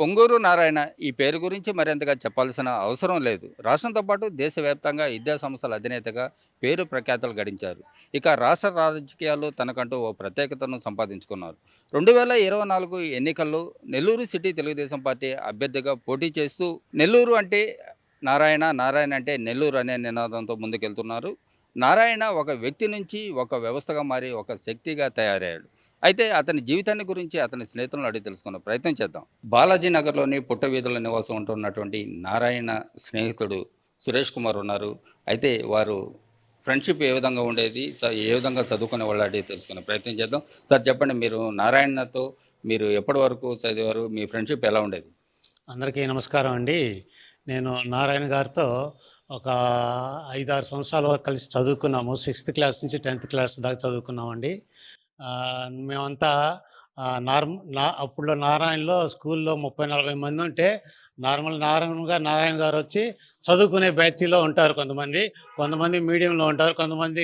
పొంగూరు నారాయణ ఈ పేరు గురించి మరింతగా చెప్పాల్సిన అవసరం లేదు. రాష్ట్రంతో పాటు దేశవ్యాప్తంగా విద్యా సంస్థల అధినేతగా పేరు ప్రఖ్యాతలు గడించారు. ఇక రాష్ట్ర రాజకీయాల్లో తనకంటూ ఓ ప్రత్యేకతను సంపాదించుకున్నారు. 2024 ఎన్నికల్లో నెల్లూరు సిటీ తెలుగుదేశం పార్టీ అభ్యర్థిగా పోటీ చేస్తూ నెల్లూరు అంటే నారాయణ, నారాయణ అంటే నెల్లూరు అనే నినాదంతో ముందుకెళ్తున్నారు. నారాయణ ఒక వ్యక్తి నుంచి ఒక వ్యవస్థగా మారి ఒక శక్తిగా తయారయ్యాడు. అయితే అతని జీవితాన్ని గురించి అతని స్నేహితులను అడిగి తెలుసుకునే ప్రయత్నం చేద్దాం. బాలాజీ నగర్‌లోని పుట్టవీధుల నివాసం ఉంటున్నటువంటి నారాయణ స్నేహితుడు సురేష్ కుమార్ ఉన్నారు. అయితే వారు ఫ్రెండ్‌షిప్ ఏ విధంగా ఉండేది? ఏ విధంగా చదువుకునేవాళ్ళు అడిగి తెలుసుకునే ప్రయత్నం చేద్దాం. సార్ చెప్పండి, మీరు నారాయణతో మీరు ఎప్పటి వరకు చదివారు? మీ ఫ్రెండ్‌షిప్ ఎలా ఉండేది? అందరికీ నమస్కారం అండి. నేను నారాయణ గారితో ఒక 5, 6 సంవత్సరాల వరకు కలిసి చదువుకున్నాము. 6థ్ క్లాస్ నుంచి 10థ్ క్లాస్ దాకా చదువుకున్నామండి. మేమంతా అప్పుడులో నారాయణలో స్కూల్లో 30, 40 మంది ఉంటే నారాయణ గారు వచ్చి చదువుకునే బ్యాచ్‌లో ఉంటారు కొంతమంది. కొంతమంది మీడియంలో ఉంటారు. కొంతమంది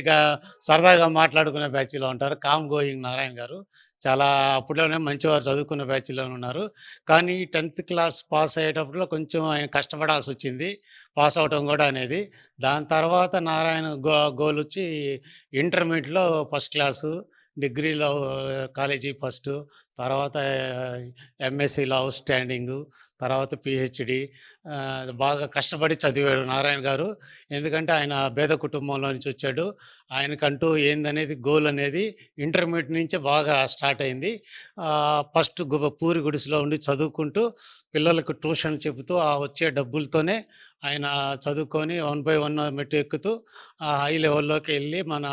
సరదాగా మాట్లాడుకునే బ్యాచ్‌లో ఉంటారు. కామ్ గోయింగ్ నారాయణ గారు. చాలా అప్పట్లోనే మంచివారు, చదువుకునే బ్యాచ్‌లోనే ఉన్నారు. కానీ 10థ్ క్లాస్ పాస్ అయ్యేటప్పుడు కొంచెం ఆయన కష్టపడాల్సొచ్చింది. పాస్ అవ్వటం కూడా అనేది. దాని తర్వాత నారాయణ గోల్ వచ్చి ఇంటర్మీడియేట్‌లో ఫస్ట్ క్లాసు, డిగ్రీలో కాలేజీ ఫస్టు, తర్వాత ఎంఎస్సీలో ఔట్ స్టాండింగు, తర్వాత పీహెచ్‌డీ. బాగా కష్టపడి చదివాడు నారాయణ గారు. ఎందుకంటే ఆయన పేద కుటుంబంలో నుంచి వచ్చాడు. ఆయనకంటూ ఏందనేది గోల్ అనేది ఇంటర్మీడియేట్ నుంచే బాగా స్టార్ట్ అయింది. ఫస్ట్ పూరి గుడిసెలో ఉండి చదువుకుంటూ పిల్లలకు ట్యూషన్ చెబుతూ ఆ వచ్చే డబ్బులతోనే ఆయన చదువుకొని 1 బై 1 మెట్టు ఎక్కుతూ హై లెవెల్లోకి వెళ్ళి మన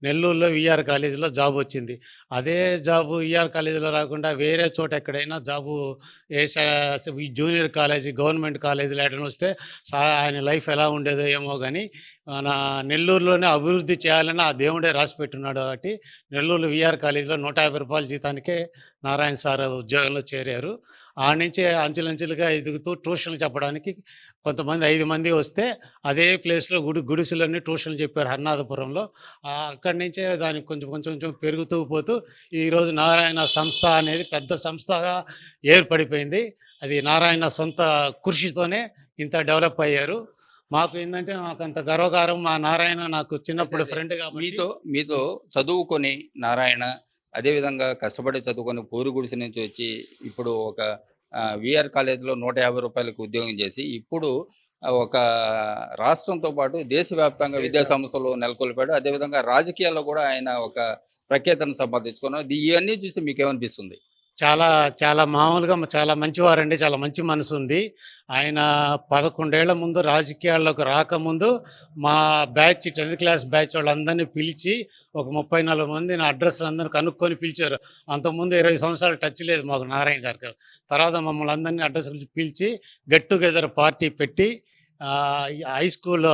నెల్లూరులో వీఆర్ కాలేజీలో జాబ్ వచ్చింది. అదే జాబు వీఆర్ కాలేజీలో రాకుండా వేరే చోట ఎక్కడైనా జాబు ఏసా ఈ జూనియర్ కాలేజీ, గవర్నమెంట్ కాలేజీలో ఎటైనా వస్తే ఆయన లైఫ్ ఎలా ఉండేదో ఏమో గానీ, మన నెల్లూరులోనే అభివృద్ధి చేయాలని ఆ దేవుడే రాసిపెట్టున్నాడు కాబట్టి నెల్లూరు వీఆర్ కాలేజీలో రూ. 150 జీతానికే నారాయణ సార్ ఉద్యోగంలో చేరారు. ఆడ్నుంచే అంచెలంచెలుగా ఎదుగుతూ ట్యూషన్లు చెప్పడానికి కొంతమంది 5 మంది వస్తే అదే ప్లేస్‌లో గుడిసెలోనే ట్యూషన్లు చెప్పారు హరినాథపురంలో. అక్కడి నుంచే దానికి కొంచెం కొంచెం కొంచెం పెరుగుతూ పోతూ ఈరోజు నారాయణ సంస్థ అనేది పెద్ద సంస్థగా ఏర్పడిపోయింది. అది నారాయణ సొంత కృషితోనే ఇంత డెవలప్ అయ్యారు. మాకు ఏందంటే మాకంత గర్వకారం. మా నారాయణ నాకు చిన్నప్పుడు ఫ్రెండ్ కాబట్టి. మీతో చదువుకొని నారాయణ అదేవిధంగా కష్టపడి చదువుకొని పూరి గుడిసె నుంచి వచ్చి ఇప్పుడు ఒక వీఆర్ కాలేజీలో రూ. 150కి ఉద్యోగం చేసి ఇప్పుడు ఒక రాష్ట్రంతో పాటు దేశవ్యాప్తంగా విద్యా సంస్థలు నెలకొల్పాడు. అదేవిధంగా రాజకీయాల్లో కూడా ఆయన ఒక ప్రఖ్యాతను సంపాదించుకున్నారు. ఇవన్నీ చూసి మీకేమనిపిస్తుంది? చాలా, చాలా మామూలుగా చాలా మంచివారండి. చాలా మంచి మనసుంది. ఆయన 11 ఏళ్ల ముందు రాజకీయాల్లోకి రాకముందు మా బ్యాచ్ 10థ్ క్లాస్ బ్యాచ్ వాళ్ళందరినీ పిలిచి ఒక 30, 40 మంది నా అడ్రస్‌లందరిని కనుక్కొని పిలిచారు. అంతకుముందు 20 సంవత్సరాలు టచ్ లేదు మాకు నారాయణ గారికి. తర్వాత మమ్మల్ని అందరినీ అడ్రస్‌లు పిలిచి గెట్ టుగెదర్ పార్టీ పెట్టి ఈ హై స్కూల్‌లో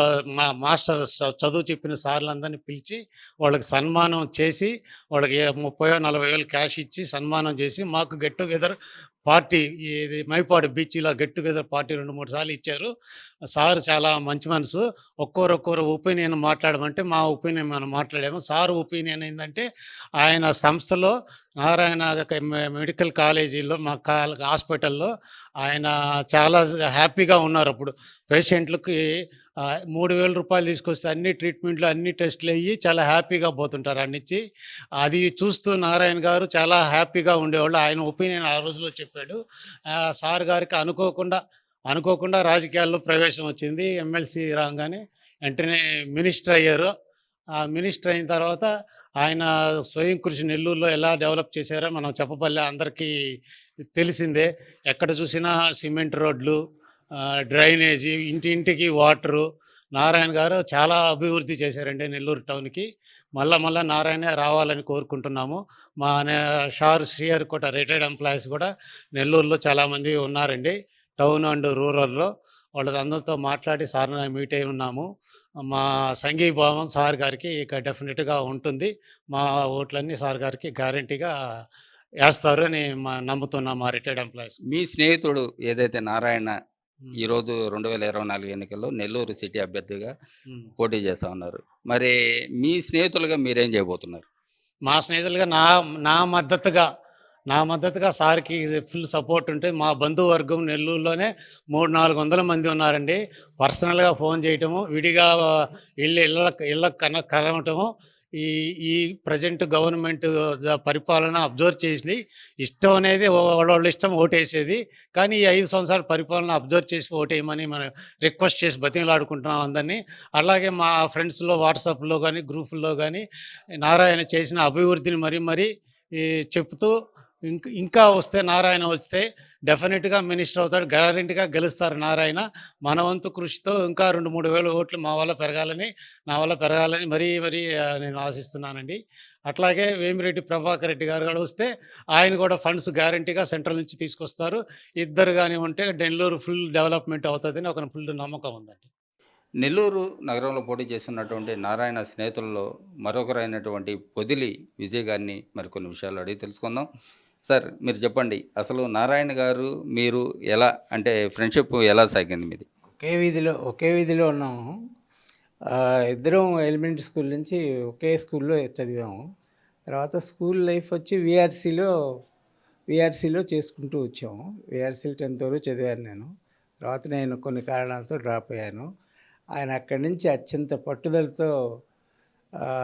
మాస్టర్స్ చదువు చెప్పిన సార్‌లందరినీ పిలిచి వాళ్ళకి సన్మానం చేసి, వాళ్ళకి 30,000, 40,000 క్యాష్ ఇచ్చి సన్మానం చేసి, మాకు గెట్ టుగెదర్ పార్టీ ఇది మైపాడు బీచ్‌లో గెట్ టుగెదర్ పార్టీ 2, 3 సార్లు ఇచ్చారు. సార్ చాలా మంచి మనసు. ఒక్కొక్కరు ఒపీనియన్ మాట్లాడమంటే మా ఒపీనియన్ మనం మాట్లాడాము. సార్ ఒపీనియన్ ఏందంటే ఆయన సంస్థలో నారాయణ మెడికల్ కాలేజీలో మా హాస్పిటల్‌లో ఆయన చాలా హ్యాపీగా ఉన్నారప్పుడు. పేషెంట్‌లకి రూ. 3,000 తీసుకొస్తే అన్ని ట్రీట్మెంట్‌లు, అన్ని టెస్టులు అయ్యి చాలా హ్యాపీగా పోతుంటారు ఆడ్నుంచి. అది చూస్తూ నారాయణ గారు చాలా హ్యాపీగా ఉండేవాళ్ళు. ఆయన ఒపీనియన్ ఆ రోజుల్లో చెప్పాడు. సార్ గారికి అనుకోకుండా రాజకీయాల్లో ప్రవేశం వచ్చింది. ఎమ్మెల్సీ రాంగానే వెంటనే మినిస్టర్ అయ్యారు. మినిస్టర్ అయిన తర్వాత ఆయన స్వయం కృషి నెల్లూరులో ఎలా డెవలప్ చేశారో మనం చెప్పబల్లే అందరికీ తెలిసిందే. ఎక్కడ చూసినా సిమెంట్ రోడ్లు, డ్రైనేజీ, ఇంటింటికి వాటరు. నారాయణ గారు చాలా అభివృద్ధి చేశారండి నెల్లూరు టౌన్‌కి. మళ్ళా నారాయణే రావాలని కోరుకుంటున్నాము. మా సార్ శ్రీహరికోట రిటైర్డ్ ఎంప్లాయీస్ కూడా నెల్లూరులో చాలామంది ఉన్నారండి. టౌన్ అండ్ రూరల్‌లో. వాళ్ళందరితో మాట్లాడి సార్‌ని మీట్ అయి ఉన్నాము. మా సంఘీభావం సార్ గారికి ఇక డెఫినెట్‌గా ఉంటుంది. మా ఓట్లన్నీ సార్ గారికి గ్యారంటీగా ఏస్తారు అని నమ్ముతున్నాం మా రిటైర్డ్ ఎంప్లాయీస్. మీ స్నేహితుడు ఏదైతే నారాయణ హ్మ్. ఈరోజు 2024 ఎన్నికల్లో నెల్లూరు సిటీ అభ్యర్థిగా హ్మ్. పోటీ చేస్తా ఉన్నారు. మరి మీ స్నేహితులుగా మీరేం చేయబోతున్నారు? మా స్నేహితులుగా నా నా మద్దతుగా నా మద్దతుగా సార్‌కి ఫుల్ సపోర్ట్ ఉంటే మా బంధువర్గం నెల్లూరులోనే 300, 400 మంది ఉన్నారండి. పర్సనల్‌గా ఫోన్ చేయటము, విడిగా ఇళ్ళకి కలవటము, ఈ ఈ ప్రెజెంట్ గవర్నమెంట్ పరిపాలన అబ్జర్వ్ చేసి ఇష్టం అనేది వాళ్ళ ఇష్టం ఓటేసేది. కానీ ఈ 5 సంవత్సరాల పరిపాలన అబ్జర్వ్ చేసి ఓటేయమని మనం రిక్వెస్ట్ చేసి బతిమిలాడుకుంటున్నాం అందరినీ. అలాగే మా ఫ్రెండ్స్‌లో వాట్సాప్‌లో గానీ, గ్రూపుల్లో గానీ నారాయణ చేసిన అభివృద్ధిని మరీ ఈ చెప్తూ ఇంకా వస్తే నారాయణ వస్తే డెఫినెట్‌గా మినిస్టర్ అవుతాడు. గ్యారంటీగా గెలుస్తారు నారాయణ. మన వంతు కృషితో ఇంకా 2, 3 వేల ఓట్లు నా వల్ల పెరగాలని మరీ నేను ఆశిస్తున్నానండి. అట్లాగే వేమిరెడ్డి ప్రభాకర్ రెడ్డి గారు కూడా వస్తే ఆయన కూడా ఫండ్స్ గ్యారంటీగా సెంట్రల్ నుంచి తీసుకొస్తారు. ఇద్దరు గాని ఉంటే నెల్లూరు ఫుల్ డెవలప్‌మెంట్ అవుతదని ఒక ఫుల్ నమ్మకం ఉందండి. నెల్లూరు నగరంలో పోటీ చేస్తున్నటువంటి నారాయణ స్నేహితుల్లో మరొకరైనటువంటి పొదిలి విజయ్ గారిని మరికొన్ని విషయాలు అడిగి తెలుసుకుందాం. సార్, మీరు చెప్పండి, అసలు నారాయణ గారు మీరు ఎలా అంటే ఫ్రెండ్షిప్ ఎలా సాగింది మీది? ఒకే వీధిలో ఉన్నాము. ఇద్దరం ఎలిమెంటరీ స్కూల్ నుంచి ఒకే స్కూల్‌లో చదివాము. తర్వాత స్కూల్ లైఫ్ వచ్చి వీఆర్సీలో చేసుకుంటూ వచ్చాము. వీఆర్సీలో 10th వరకు చదివాను నేను. తర్వాత నేను కొన్ని కారణాలతో డ్రాప్ అయ్యాను. ఆయన అక్కడి నుంచి అత్యంత పట్టుదలతో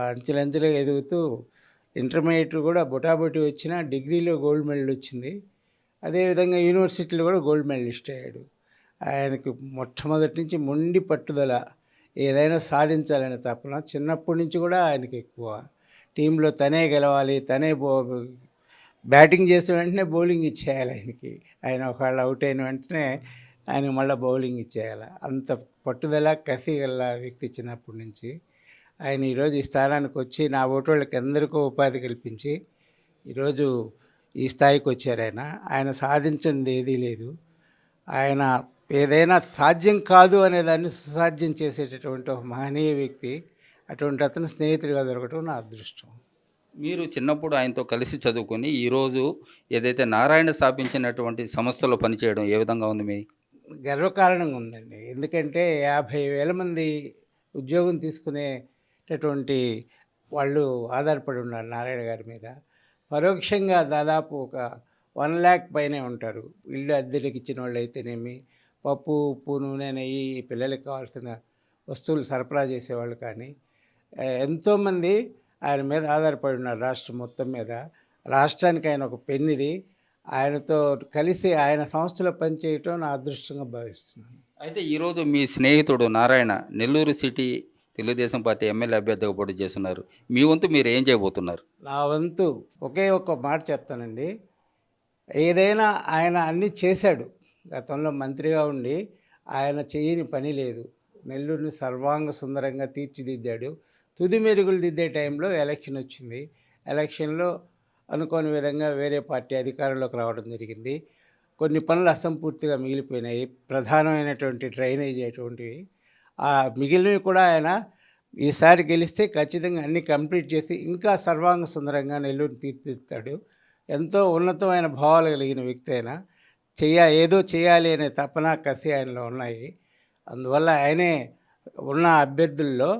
అంచెలంచెలుగా ఎదుగుతూ ఇంటర్మీడియేట్ కూడా బొటాబొటి వచ్చిన డిగ్రీలో గోల్డ్ మెడల్ వచ్చింది. అదేవిధంగా యూనివర్సిటీలో కూడా గోల్డ్ మెడలిస్ట్ అయ్యాడు. ఆయనకి మొట్టమొదటి నుంచి మొండి పట్టుదల, ఏదైనా సాధించాలనే తపన చిన్నప్పటి నుంచి కూడా ఆయనకి ఎక్కువ. టీంలో తనే గెలవాలి, తనే బ్యాటింగ్ చేసిన వెంటనే బౌలింగ్ ఇచ్చేయాలి ఆయనకి. ఆయన ఒకవేళ అవుట్ అయిన వెంటనే ఆయన మళ్ళీ బౌలింగ్ ఇచ్చేయాలి. అంత పట్టుదల, కసి గల వ్యక్తి చిన్నప్పటి నుంచి. ఆయన ఈరోజు ఈ స్థానానికి వచ్చి నా ఓటోళ్ళకి ఎందరికో ఉపాధి కల్పించి ఈరోజు ఈ స్థాయికి వచ్చారు ఆయన. ఆయన సాధించింది ఏదీ లేదు. ఆయన ఏదైనా సాధ్యం కాదు అనేదాన్ని సుసాధ్యం చేసేటటువంటి ఒక మహనీయ వ్యక్తి. అటువంటి అతను స్నేహితుడిగా దొరకటం నా అదృష్టం. మీరు చిన్నప్పుడు ఆయనతో కలిసి చదువుకొని ఈరోజు ఏదైతే నారాయణ స్థాపించినటువంటి సంస్థలో పనిచేయడం ఏ విధంగా ఉంది మీ? గర్వకారణంగా ఉందండి. ఎందుకంటే 50,000 మంది ఉద్యోగం తీసుకునేటటువంటి వాళ్ళు ఆధారపడి ఉన్నారు నారాయణ గారి మీద. పరోక్షంగా దాదాపు ఒక 1,00,000 పైనే ఉంటారు. ఇల్లు అద్దెలకు ఇచ్చిన వాళ్ళు అయితేనేమి, పప్పు, ఉప్పు, నూనె, నెయ్యి, పిల్లలకి కావాల్సిన వస్తువులు సరఫరా చేసేవాళ్ళు కానీ ఎంతోమంది ఆయన మీద ఆధారపడి ఉన్నారు రాష్ట్రం మొత్తం మీద. రాష్ట్రానికి ఆయన ఒక పెన్నిది. ఆయనతో కలిసి ఆయన సంస్థలో పనిచేయటం నా అదృష్టంగా భావిస్తున్నాను. అయితే ఈరోజు మీ స్నేహితుడు Narayana Nellore city Telugu Desam party MLA అభ్యర్థిగా పోటీ చేస్తున్నారు. మీ వంతు మీరు ఏం చేయబోతున్నారు? నా వంతు ఒకే ఒక్క మాట చెప్తానండి. ఏదైనా ఆయన అన్నీ చేశాడు. గతంలో మంత్రిగా ఉండి ఆయన చేయని పని లేదు. నెల్లూరుని సర్వాంగ సుందరంగా తీర్చిదిద్దాడు. తుది మెరుగులు దిద్దే టైంలో ఎలక్షన్ వచ్చింది. ఎలక్షన్లో అనుకోని విధంగా వేరే పార్టీ అధికారంలోకి రావడం జరిగింది. కొన్ని పనులు అసంపూర్తిగా మిగిలిపోయినాయి. ప్రధానమైనటువంటి డ్రైనేజ్ అటువంటివి. ఆ మిగిలినవి కూడా ఆయన ఈసారి గెలిస్తే ఖచ్చితంగా అన్నీ కంప్లీట్ చేసి ఇంకా సర్వాంగ సుందరంగా నెల్లూరుని తీర్చిదిద్దుతాడు. ఎంతో ఉన్నతమైన భావాలు కలిగిన వ్యక్తి ఆయన. ఏదో చేయాలి అనే తపన, కసి ఆయనలో ఉన్నాయి. అందువల్ల ఆయనే ఉన్న అభ్యర్థుల్లో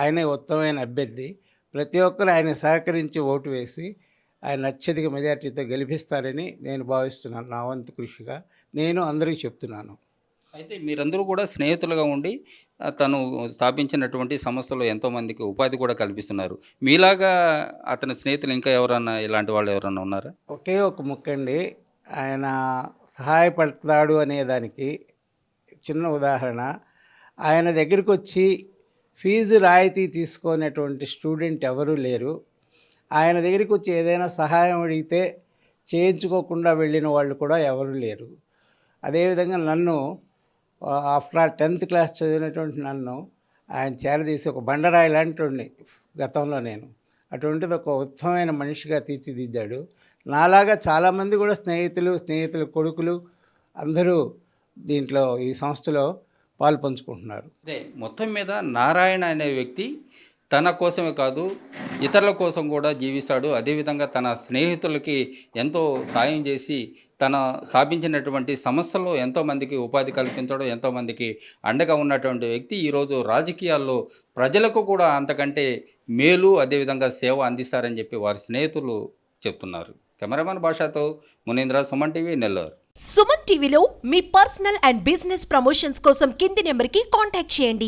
ఆయనే ఉత్తమమైన అభ్యర్థి. ప్రతి ఒక్కరు ఆయన సహకరించి ఓటు వేసి ఆయన అత్యధిక మెజార్టీతో గెలిపిస్తారని నేను భావిస్తున్నాను. నా వంతు కృషిగా నేను అందరికీ చెప్తున్నాను. అయితే మీరందరూ కూడా స్నేహితులుగా ఉండి తను స్థాపించినటువంటి సంస్థలో ఎంతోమందికి ఉపాధి కూడా కల్పిస్తున్నారు. మీలాగా అతని స్నేహితులు ఇంకా ఎవరన్నా ఇలాంటి వాళ్ళు ఎవరన్నా ఉన్నారా? ఒకే ఒక ముక్కండి, ఆయన సహాయపడతాడు అనేదానికి చిన్న ఉదాహరణ. ఆయన దగ్గరికి వచ్చి ఫీజు రాయితీ తీసుకునేటువంటి స్టూడెంట్ ఎవరూ లేరు. ఆయన దగ్గరికి వచ్చి ఏదైనా సహాయం అడిగితే చేయించుకోకుండా వెళ్ళిన వాళ్ళు కూడా ఎవరు లేరు. అదేవిధంగా నన్ను ఆఫ్టర్ ఆల్ 10th క్లాస్ చదివినటువంటి నన్ను ఆయన చేరదీసి ఒక బండరాయి లాంటి గతంలో నేను అటువంటిది ఒక ఉత్తమమైన మనిషిగా తీర్చిదిద్దాడు. నాలాగా చాలామంది కూడా స్నేహితుల కొడుకులు అందరూ దీంట్లో ఈ సంస్థలో పాలు పంచుకుంటున్నారు. అదే మొత్తం మీద నారాయణ అనే వ్యక్తి తన కోసమే కాదు ఇతరుల కోసం కూడా జీవిస్తాడు. అదేవిధంగా తన స్నేహితులకి ఎంతో సాయం చేసి తన స్థాపించినటువంటి సంస్థలో ఎంతోమందికి ఉపాధి కల్పించడం, ఎంతోమందికి అండగా ఉన్నటువంటి వ్యక్తి ఈరోజు రాజకీయాల్లో ప్రజలకు కూడా అంతకంటే మేలు, అదేవిధంగా సేవ అందిస్తారని చెప్పి వారి స్నేహితులు చెప్తున్నారు. కెమెరామెన్ భాషతో మునీంద్ర, సుమన్ టీవీ, నెల్లూరు. సుమన్ టీవీలో మీ పర్సనల్ అండ్ బిజినెస్ ప్రమోషన్స్ కోసం కింది నెంబర్కి కాంటాక్ట్ చేయండి.